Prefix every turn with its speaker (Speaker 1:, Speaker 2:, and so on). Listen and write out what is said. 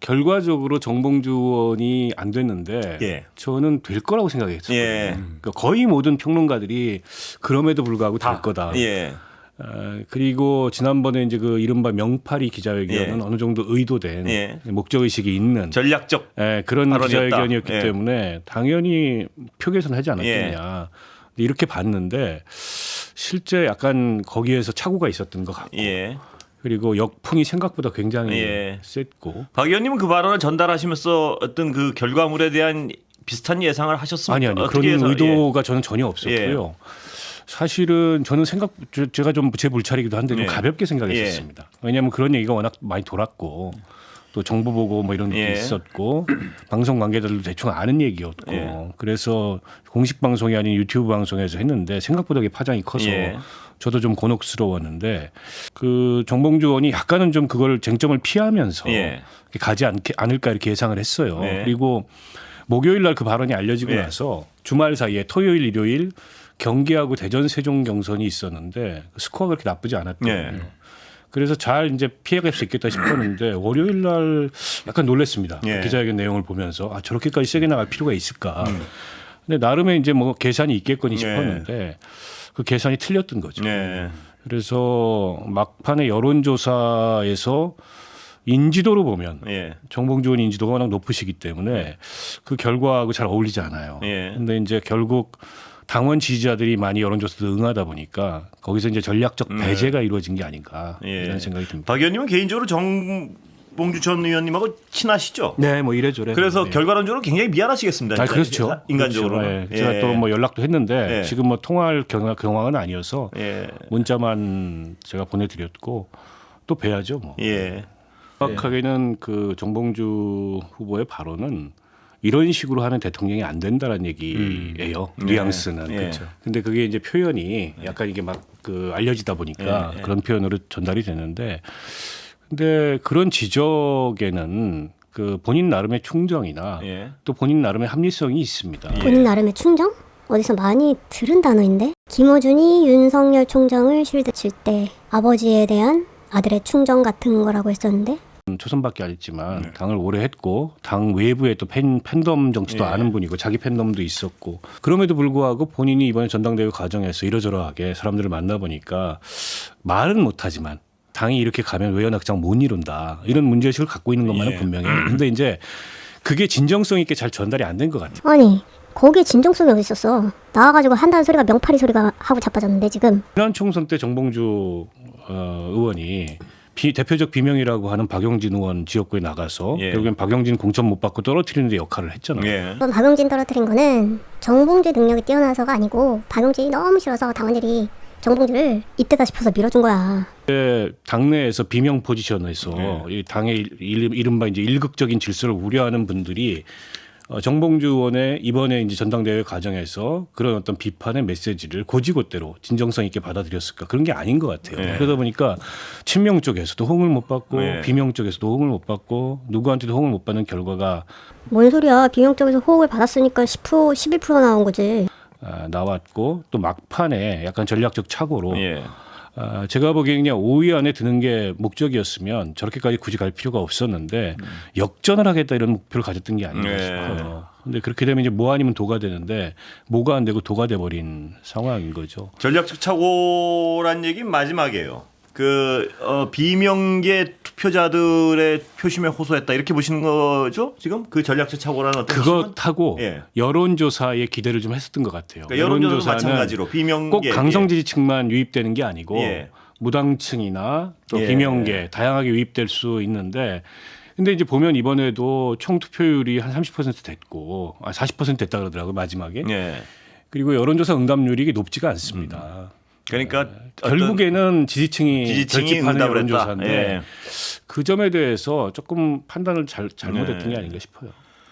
Speaker 1: 결과적으로 정봉주 의원이 안 됐는데
Speaker 2: 예.
Speaker 1: 저는 될 거라고 생각했어요.
Speaker 2: 예.
Speaker 1: 그러니까 거의 모든 평론가들이 그럼에도 불구하고 될 거다.
Speaker 2: 예.
Speaker 1: 그리고 지난번에 이제 그 이른바 명파리 기자회견은
Speaker 2: 예.
Speaker 1: 어느 정도 의도된
Speaker 2: 예.
Speaker 1: 목적 의식이 있는
Speaker 2: 전략적
Speaker 1: 그런
Speaker 2: 발언이었다.
Speaker 1: 기자회견이었기
Speaker 2: 예.
Speaker 1: 때문에 당연히 표 개선하지 않았겠냐. 이렇게 봤는데 실제 약간 거기에서 착오가 있었던 것 같고.
Speaker 2: 예.
Speaker 1: 그리고 역풍이 생각보다 굉장히
Speaker 2: 예.
Speaker 1: 셌고.
Speaker 2: 박 의원님은 그 발언을 전달하시면서 어떤 그 결과물에 대한 비슷한 예상을 하셨습니까?
Speaker 1: 아니요.
Speaker 2: 어떻게
Speaker 1: 그런
Speaker 2: 해서?
Speaker 1: 의도가 저는 전혀 없었고요. 사실은 저는 제가 좀 제 물차리기도 한데 좀
Speaker 2: 예.
Speaker 1: 가볍게 생각했었습니다. 왜냐하면 그런 얘기가 워낙 많이 돌았고 또 정보 보고 뭐 이런 것도
Speaker 2: 예.
Speaker 1: 있었고 방송 관계자들도 대충 아는 얘기였고
Speaker 2: 예.
Speaker 1: 그래서 공식 방송이 아닌 유튜브 방송에서 했는데 생각보다 그게 파장이 커서
Speaker 2: 예.
Speaker 1: 저도 좀 곤혹스러웠는데 그 정봉주 의원이 약간은 좀 그걸 쟁점을 피하면서
Speaker 2: 예.
Speaker 1: 가지 않을까 이렇게 예상을 했어요.
Speaker 2: 예.
Speaker 1: 그리고 목요일 날 그 발언이 알려지고
Speaker 2: 예.
Speaker 1: 나서 주말 사이에 토요일 일요일 경기하고 대전 세종 경선이 있었는데 스코어가 그렇게 나쁘지 않았거든요.
Speaker 2: 예.
Speaker 1: 그래서 잘 이제 피해갈 수 있겠다 싶었는데 월요일 날 약간 놀랐습니다.
Speaker 2: 예.
Speaker 1: 기자회견 내용을 보면서 저렇게까지 세게 나갈 필요가 있을까. 근데 나름의 이제 뭐 계산이 있겠거니 싶었는데 그 계산이 틀렸던 거죠.
Speaker 2: 예.
Speaker 1: 그래서 막판에 여론조사에서 인지도로 보면
Speaker 2: 예.
Speaker 1: 정봉주 의원 인지도가 워낙 높으시기 때문에 그 결과하고 잘 어울리지 않아요.
Speaker 2: 예.
Speaker 1: 근데 이제 결국 당원 지지자들이 많이 여론조사도 응하다 보니까 거기서 이제 전략적 배제가 이루어진 게 아닌가 이런 생각이 듭니다.
Speaker 2: 박 의원님은 개인적으로 정봉주 전 의원님하고 친하시죠?
Speaker 1: 네, 뭐 이래저래.
Speaker 2: 그래서
Speaker 1: 네.
Speaker 2: 결과론적으로 굉장히 미안하시겠습니다.
Speaker 1: 그렇죠.
Speaker 2: 인간적으로.
Speaker 1: 그렇죠. 제가 또 뭐 연락도 했는데
Speaker 2: 예.
Speaker 1: 지금 뭐 통화할 경황은 아니어서
Speaker 2: 예.
Speaker 1: 문자만 제가 보내드렸고 또 뵈야죠. 뭐.
Speaker 2: 예.
Speaker 1: 정확하게는 그 정봉주 후보의 발언은 이런 식으로 하면 대통령이 안 된다는 얘기예요. 뉘앙스는.
Speaker 2: 예.
Speaker 1: 그렇죠. 근데 그게 이제 표현이 약간 이게 막 그 알려지다 보니까 그런 표현으로 전달이 되는데 근데 그런 지적에는 그 본인 나름의 충정이나 또 본인 나름의 합리성이 있습니다.
Speaker 3: 본인 나름의 충정? 어디서 많이 들은 단어인데? 김어준이 윤석열 총장을 쉴드 칠 때 아버지에 대한 아들의 충정 같은 거라고 했었는데
Speaker 1: 초선밖에 안 했지만 당을 오래 했고 당 외부에 또 팬덤 정치도 아는 분이고 자기 팬덤도 있었고 그럼에도 불구하고 본인이 이번에 전당대회 과정에서 이러저러하게 사람들을 만나보니까 말은 못하지만 당이 이렇게 가면 외연확장 못 이룬다 이런 문제의식을 갖고 있는 것만은 분명해요. 근데 이제 그게 진정성 있게 잘 전달이 안 된 것 같아요.
Speaker 3: 아니 거기에 진정성이 어디 있었어. 나와가지고 한다는 소리가 명파리 소리가 하고 자빠졌는데 지금
Speaker 1: 지난 총선 때 정봉주 의원이 대표적 비명이라고 하는 박용진 의원 지역구에 나가서 결국엔 박용진 공천 못 받고 떨어뜨리는 데 역할을 했잖아요.
Speaker 3: 이번 박용진 떨어뜨린 거는 정봉주의 능력이 뛰어나서가 아니고 박용진이 너무 싫어서 당원들이 정봉주를 이때다 싶어서 밀어준 거야.
Speaker 1: 당내에서 비명 포지션에서 이 당의 이른바 이제 일극적인 질서를 우려하는 분들이 정봉주 의원의 이번에 이제 전당대회 과정에서 그런 어떤 비판의 메시지를 고지고대로 진정성 있게 받아들였을까 그런 게 아닌 것 같아요. 그러다 보니까 친명 쪽에서도 호응을 못 받고 비명 쪽에서도 호응을 못 받고 누구한테도 호응을 못 받는 결과가
Speaker 3: 뭔 소리야. 비명 쪽에서 호응을 받았으니까 10%, 11% 나온 거지.
Speaker 1: 나왔고 또 막판에 약간 전략적 착오로 제가 보기에 그냥 5위 안에 드는 게 목적이었으면 저렇게까지 굳이 갈 필요가 없었는데 역전을 하겠다 이런 목표를 가졌던 게 아닌가 싶어요. 근데 그렇게 되면 이제 뭐 아니면 도가 되는데 뭐가 안 되고 도가 돼버린 상황인 거죠.
Speaker 2: 전략적 착오란 얘기 마지막이에요. 비명계 투표자들의 표심에 호소했다 이렇게 보시는 거죠? 지금 그 전략적 착오라는 어떤
Speaker 1: 그것하고 여론조사에 기대를 좀 했었던 것 같아요.
Speaker 2: 그러니까 여론조사는 마찬가지로 비명계
Speaker 1: 꼭 강성 지지층만 유입되는 게 아니고 무당층이나 또 비명계 다양하게 유입될 수 있는데 근데 이제 보면 이번에도 총 투표율이 한 30% 됐고 40% 됐다 그러더라고요 마지막에. 그리고 여론조사 응답률이 이게 높지가 않습니다.
Speaker 2: 그러니까
Speaker 1: 결국에는 지지층이 결집하는
Speaker 2: 응답을
Speaker 1: 여론조사인데 그 점에 대해서 조금 판단을 잘못했던 게 아닌가 싶어요.